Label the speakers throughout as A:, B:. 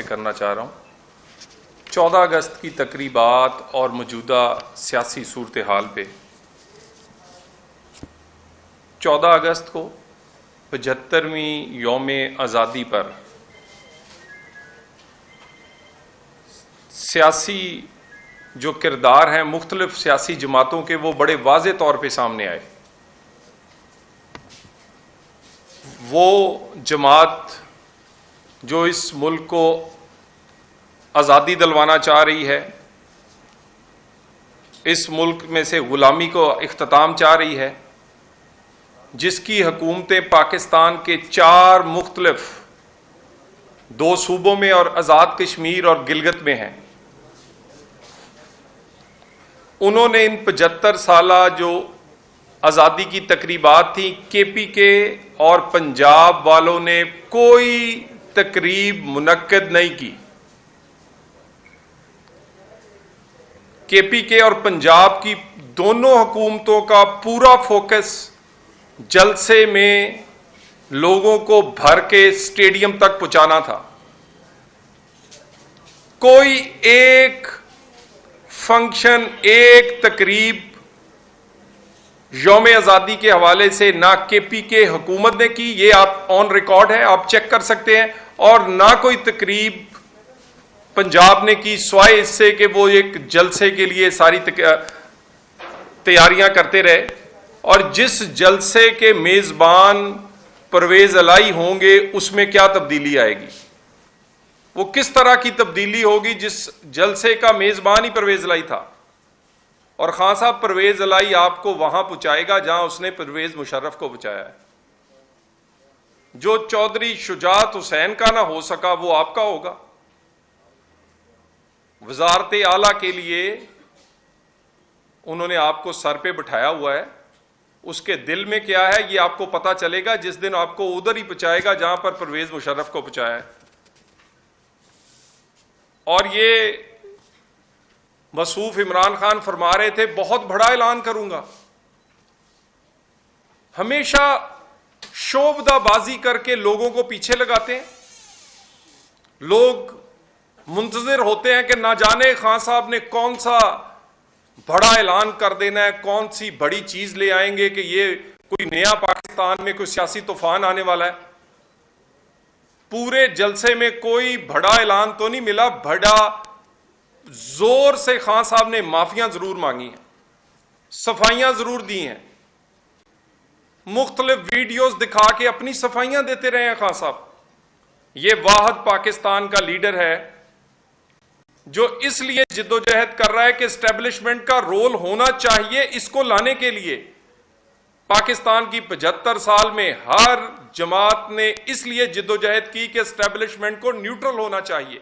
A: करना चाह रहा हूँ। 14 अगस्त की तकरीबात और मौजूदा सियासी सूरत हाल पे 14 अगस्त को 75वीं यौम आज़ादी पर सियासी जो किरदार हैं मुख्तलिफ सियासी जमातों के, वो बड़े वाज़े तौर पे सामने आए। वो जमात जो इस मुल्क को आज़ादी दिलवाना चाह रही है, इस मुल्क में से गुलामी को इख्तिताम चाह रही है, जिसकी हुकूमतें पाकिस्तान के 4 मुख्तलिफ 2 सूबों में और आज़ाद कश्मीर और गिलगित में हैं, उन्होंने इन 75 साला जो आज़ादी की तकरीबात थी, KPK और पंजाब वालों ने कोई तकरीब मुनक्किद नहीं की। KPK और पंजाब की दोनों हुकूमतों का पूरा फोकस जलसे में लोगों को भर के स्टेडियम तक पहुंचाना था। कोई एक फंक्शन, एक तकरीब यौम आज़ादी के हवाले से ना KPK हुकूमत ने की, ये आप ऑन रिकॉर्ड है, आप चेक कर सकते हैं, और ना कोई तकरीब पंजाब ने की, स्वाय इससे कि वो एक जलसे के लिए सारी तैयारियां करते रहे। और जिस जलसे के मेज़बान परवेज़ इलाही होंगे, उसमें क्या तब्दीली आएगी, वो किस तरह की तब्दीली होगी जिस जलसे का मेज़बान ही परवेज़ इलाही था। और खान साहब परवेज़ इलाही आपको वहां पहुंचाएगा जहां उसने परवेज़ मुशर्रफ को पहुंचाया है। जो चौधरी शुजात हुसैन का ना हो सका, वो आपका होगा। वजारत आला के लिए उन्होंने आपको सर पे बिठाया हुआ है, उसके दिल में क्या है ये आपको पता चलेगा जिस दिन आपको उधर ही पहुंचाएगा जहां पर परवेज़ मुशर्रफ को पहुंचाया है। और ये मसूफ इमरान खान फरमा रहे थे, बहुत बड़ा ऐलान करूंगा। हमेशा शोबदाबाजी करके लोगों को पीछे लगाते हैं। लोग मुंतजिर होते हैं कि ना जाने खान साहब ने कौन सा बड़ा ऐलान कर देना है, कौन सी बड़ी चीज ले आएंगे कि ये कोई नया पाकिस्तान में कोई सियासी तूफान आने वाला है। पूरे जलसे में कोई बड़ा ऐलान तो नहीं मिला। बड़ा जोर से खान साहब ने माफियां जरूर मांगी हैं, सफाइयां जरूर दी हैं, मुख्तलिफ वीडियोस दिखा के अपनी सफाइयां देते रहे हैं खान साहब। ये वाहिद पाकिस्तान का लीडर है जो इसलिए जिद्दोजहद कर रहा है कि एस्टेब्लिशमेंट का रोल होना चाहिए। इसको लाने के लिए पाकिस्तान की 75 साल में हर जमात ने इसलिए जिद्दोजहद की कि एस्टेब्लिशमेंट को न्यूट्रल होना चाहिए,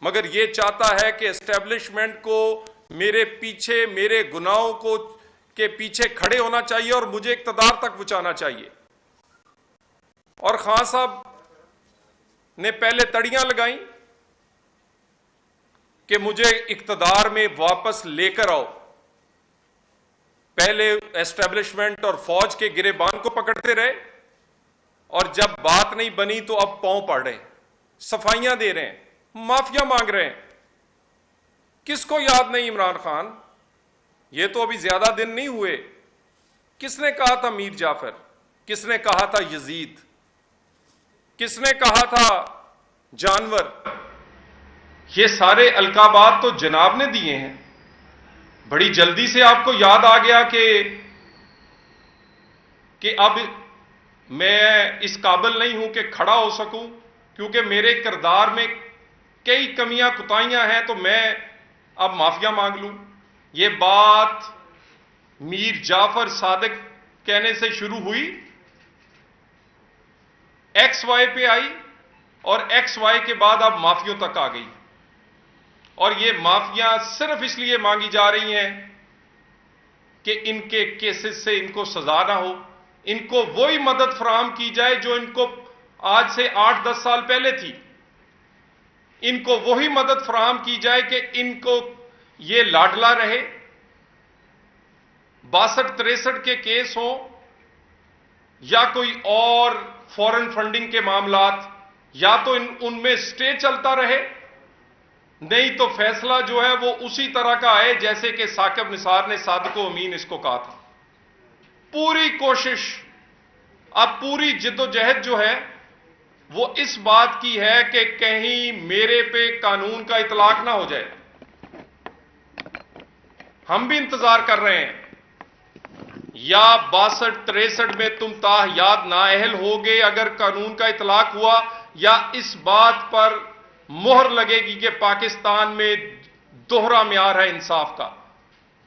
A: मगर यह चाहता है कि एस्टेब्लिशमेंट को मेरे पीछे, मेरे गुनाहों को के पीछे खड़े होना चाहिए और मुझे इक्तदार तक पहुंचाना चाहिए। और खान साहब ने पहले तड़ियां लगाई कि मुझे इक्तदार में वापस लेकर आओ। पहले एस्टेब्लिशमेंट और फौज के गिरेबान को पकड़ते रहे, और जब बात नहीं बनी तो अब पांव पड़ रहे हैं, सफाइयां दे रहे हैं, माफिया मांग रहे हैं। किसको याद नहीं इमरान खान? ये तो अभी ज्यादा दिन नहीं हुए। किसने कहा था मीर जाफर? किसने कहा था यजीद? किसने कहा था जानवर? ये सारे अलकाबात तो जनाब ने दिए हैं। बड़ी जल्दी से आपको याद आ गया कि अब मैं इस काबिल नहीं हूं कि खड़ा हो सकूं, क्योंकि मेरे किरदार में कई कमियां कुताहियां हैं, तो मैं अब माफिया मांग लूं। ये बात मीर जाफर सादिक कहने से शुरू हुई, XY पे आई, और XY के बाद अब माफियों तक आ गई। और ये माफिया सिर्फ इसलिए मांगी जा रही हैं कि इनके केसेस से इनको सजा ना हो, इनको वही मदद फराहम की जाए जो इनको आज से 8-10 साल पहले थी। इनको वही मदद फराहम की जाए कि इनको ये लाडला रहे। 62-63 के केस हों या कोई और फॉरेन फंडिंग के मामलात, या तो उनमें स्टे चलता रहे, नहीं तो फैसला जो है वो उसी तरह का आए जैसे कि साकिब निसार ने सादिको अमीन इसको कहा था। पूरी कोशिश, अब पूरी जिद्दोजहद जो है वो इस बात की है कि कहीं मेरे पे कानून का इतलाक ना हो जाए। हम भी इंतजार कर रहे हैं, या 62-63 में तुम ताहयात नाअहल होगे अगर कानून का इतलाक हुआ, या इस बात पर मोहर लगेगी कि पाकिस्तान में दोहरा म्यार है इंसाफ का,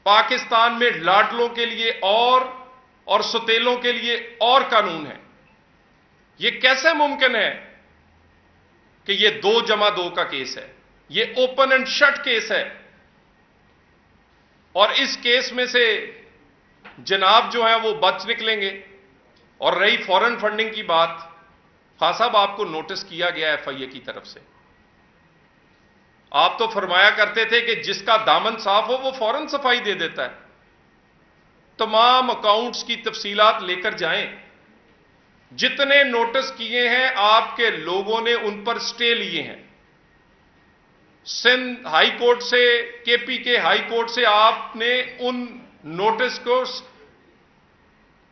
A: पाकिस्तान में लाडलों के लिए और सुतेलों के लिए और कानून है। यह कैसे मुमकिन है कि यह 2+2 का केस है, यह ओपन एंड शट केस है, और इस केस में से जनाब जो है वो बच निकलेंगे। और रही फॉरेन फंडिंग की बात, खान साहब आपको नोटिस किया गया एफआईए की तरफ से। आप तो फरमाया करते थे कि जिसका दामन साफ हो वो फौरन सफाई दे देता है। तमाम अकाउंट्स की तफसीलात लेकर जाएं, जितने नोटिस किए हैं आपके लोगों ने उन पर स्टे लिए हैं। सिंध हाई कोर्ट से, केपी के हाई कोर्ट से आपने उन नोटिस को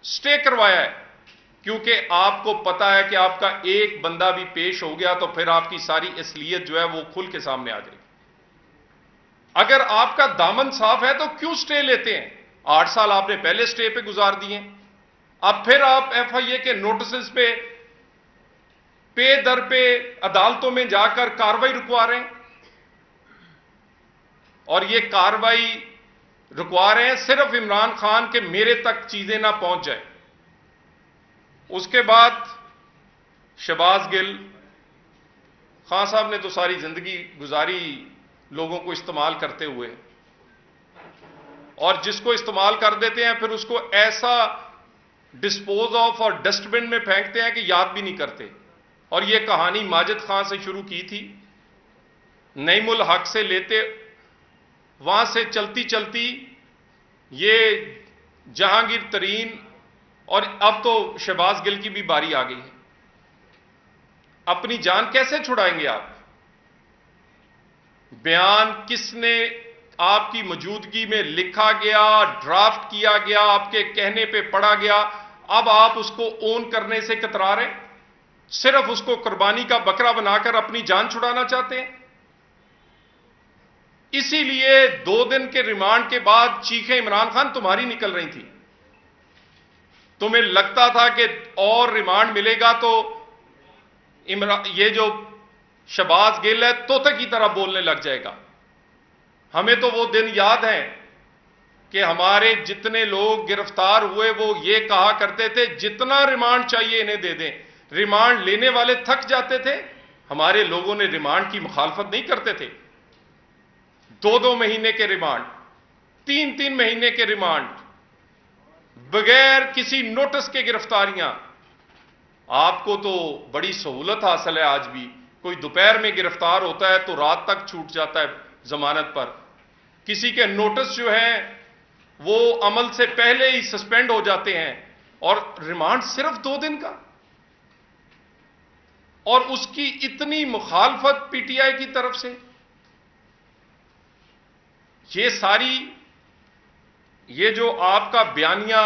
A: स्टे करवाया है, क्योंकि आपको पता है कि आपका एक बंदा भी पेश हो गया तो फिर आपकी सारी असलियत जो है वो खुल के सामने आ जाएगी। अगर आपका दामन साफ है तो क्यों स्टे लेते हैं? 8 साल आपने पहले स्टे पे गुजार दिए, अब फिर आप एफआईए के नोटिस पे दर पे अदालतों में जाकर कार्रवाई रुकवा रहे हैं, और ये कार्रवाई रुकवा रहे हैं सिर्फ इमरान खान के मेरे तक चीजें ना पहुंच जाए। उसके बाद शहबाज गिल खान साहब ने तो सारी जिंदगी गुजारी लोगों को इस्तेमाल करते हुए, और जिसको इस्तेमाल कर देते हैं फिर उसको ऐसा डिस्पोज ऑफ और डस्टबिन में फेंकते हैं कि याद भी नहीं करते। और यह कहानी माजिद खान से शुरू की थी, नईमुल हक से लेते, वहां से चलती चलती ये जहांगीर तरीन, और अब तो शहबाज गिल की भी बारी आ गई है। अपनी जान कैसे छुड़ाएंगे आप? बयान किसने आपकी मौजूदगी में लिखा गया, ड्राफ्ट किया गया, आपके कहने पे पढ़ा गया, अब आप उसको ओन करने से कतरा रहे, सिर्फ उसको कुर्बानी का बकरा बनाकर अपनी जान छुड़ाना चाहते हैं। इसीलिए 2 दिन के रिमांड के बाद चीखें इमरान खान तुम्हारी निकल रही थी। तुम्हें लगता था कि और रिमांड मिलेगा तो ये जो शहबाज गिल है तोते की तरह बोलने लग जाएगा। हमें तो वो दिन याद है कि हमारे जितने लोग गिरफ्तार हुए वो ये कहा करते थे जितना रिमांड चाहिए इन्हें दे दें। रिमांड लेने वाले थक जाते थे, हमारे लोगों ने रिमांड की मुखालफत नहीं करते थे। 2-2 महीने के रिमांड, 3-3 महीने के रिमांड, बगैर किसी नोटिस के गिरफ्तारियां। आपको तो बड़ी सहूलत हासिल है आज भी, कोई दोपहर में गिरफ्तार होता है तो रात तक छूट जाता है जमानत पर। किसी के नोटिस जो है वो अमल से पहले ही सस्पेंड हो जाते हैं, और रिमांड सिर्फ 2 दिन का, और उसकी इतनी मुखालफत पीटीआई की तरफ से। ये जो आपका बयानिया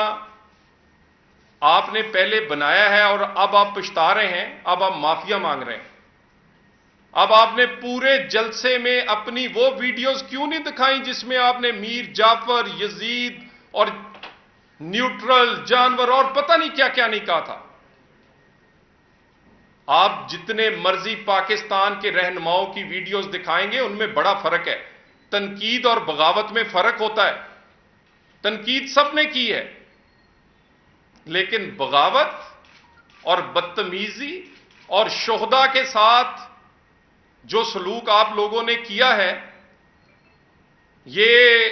A: आपने पहले बनाया है और अब आप पछता रहे हैं, अब आप माफिया मांग रहे हैं। अब आपने पूरे जलसे में अपनी वो वीडियोस क्यों नहीं दिखाई जिसमें आपने मीर जाफर, यजीद और न्यूट्रल जानवर और पता नहीं क्या क्या नहीं कहा था। आप जितने मर्जी पाकिस्तान के रहनुमाओं की वीडियोस दिखाएंगे उनमें बड़ा फर्क है। तनकीद और बगावत में फर्क होता है। तनकीद सबने की है, लेकिन बगावत और बदतमीजी और शोहदा के साथ जो सलूक आप लोगों ने किया है, ये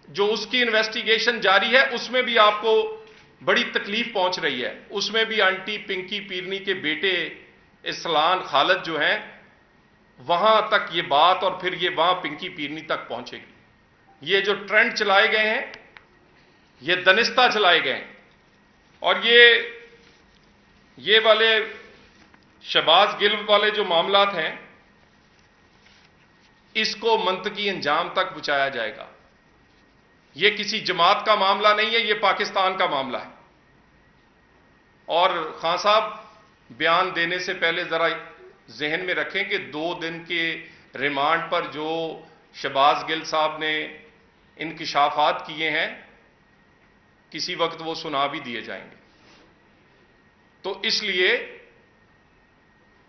A: जो उसकी इन्वेस्टिगेशन जारी है उसमें भी आपको बड़ी तकलीफ पहुंच रही है। उसमें भी आंटी पिंकी पीरनी के बेटे इस्लान खालिद जो हैं, वहां तक ये बात और फिर ये वहां पिंकी पीरनी तक पहुंचेगी। ये जो ट्रेंड चलाए गए हैं, ये दनिस्ता चलाए गए हैं, और ये वाले शहबाज गिल वाले जो मामलात हैं, इसको मंतकी अंजाम तक पहुंचाया जाएगा। यह किसी जमात का मामला नहीं है, यह पाकिस्तान का मामला है। और खान साहब बयान देने से पहले जरा जहन में रखें कि 2 दिन के रिमांड पर जो शहबाज गिल साहब ने इंकिशाफात किए हैं, किसी वक्त वो सुना भी दिए जाएंगे। तो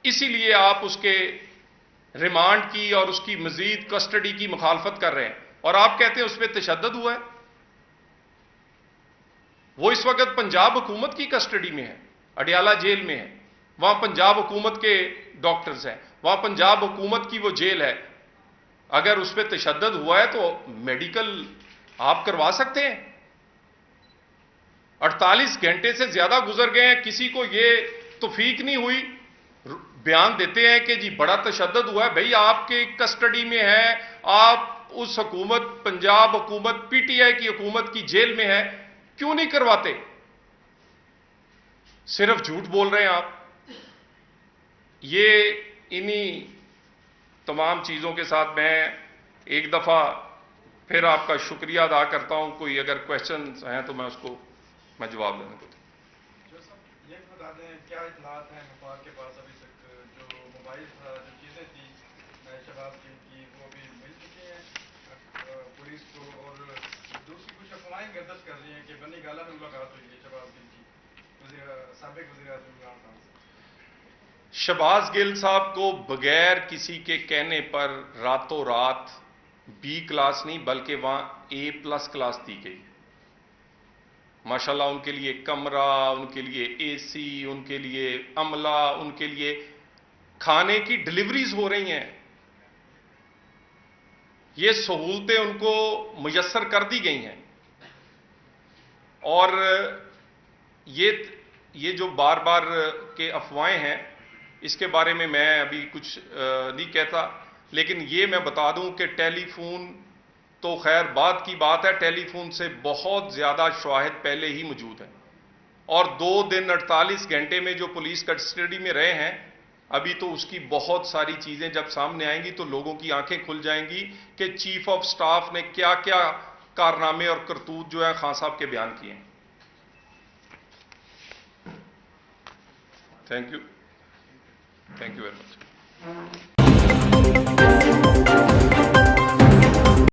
A: इसीलिए आप उसके रिमांड की और उसकी मजीद कस्टडी की मुखालफत कर रहे हैं। और आप कहते हैं उस पर तशद्दुद हुआ है। वो इस वक्त पंजाब हुकूमत की कस्टडी में है, अडियाला जेल में है। वहां पंजाब हुकूमत के डॉक्टर्स हैं, वहां पंजाब हुकूमत की वो जेल है। अगर उस पर तशद्दुद हुआ है तो मेडिकल आप करवा सकते हैं। 48 घंटे से ज्यादा गुजर गए हैं, किसी को ये तौफीक नहीं हुई। बयान देते हैं कि जी बड़ा तशद्दुद हुआ है। भाई आपके कस्टडी में है, आप उस हुकूमत, पंजाब हुकूमत, पीटीआई की हुकूमत की जेल में है, क्यों नहीं करवाते? सिर्फ झूठ बोल रहे हैं आप। ये इन्हीं तमाम चीजों के साथ मैं एक दफा फिर आपका शुक्रिया अदा करता हूं। कोई अगर क्वेश्चन हैं तो मैं उसको जवाब देने को।
B: ये बता दें क्या इतलात हैं नेपाल के पास अभी तक, जो मोबाइल जो चीज़ें थी शहबाज की वो भी मिल चुकी हैं पुलिस को, और दूसरी कुछ अफवाहें गर्दिश कर रही हैं कि बनी गाला में मुलाकात हुई है शहबाज गिल की साबिक वज़ीर आज़म इमरान खान से।
A: शहबाज गिल साहब को बगैर किसी के कहने पर रातों रात B क्लास नहीं बल्कि वहां A+ क्लास दी गई। माशाल्लाह उनके लिए कमरा, उनके लिए AC, उनके लिए अमला, उनके लिए खाने की डिलीवरीज हो रही हैं। ये सहूलतें उनको मुयस्सर कर दी गई हैं। और ये जो बार बार के अफवाहें हैं, इसके बारे में मैं अभी कुछ नहीं कहता। लेकिन ये मैं बता दूं कि टेलीफोन तो खैर बाद की बात है, टेलीफोन से बहुत ज्यादा शवाहिद पहले ही मौजूद है। और 2 दिन 48 घंटे में जो पुलिस कस्टडी में रहे हैं, अभी तो उसकी बहुत सारी चीजें जब सामने आएंगी तो लोगों की आंखें खुल जाएंगी कि चीफ ऑफ स्टाफ ने क्या क्या कारनामे और करतूत जो है खान साहब के बयान किए हैं। Thank you very much.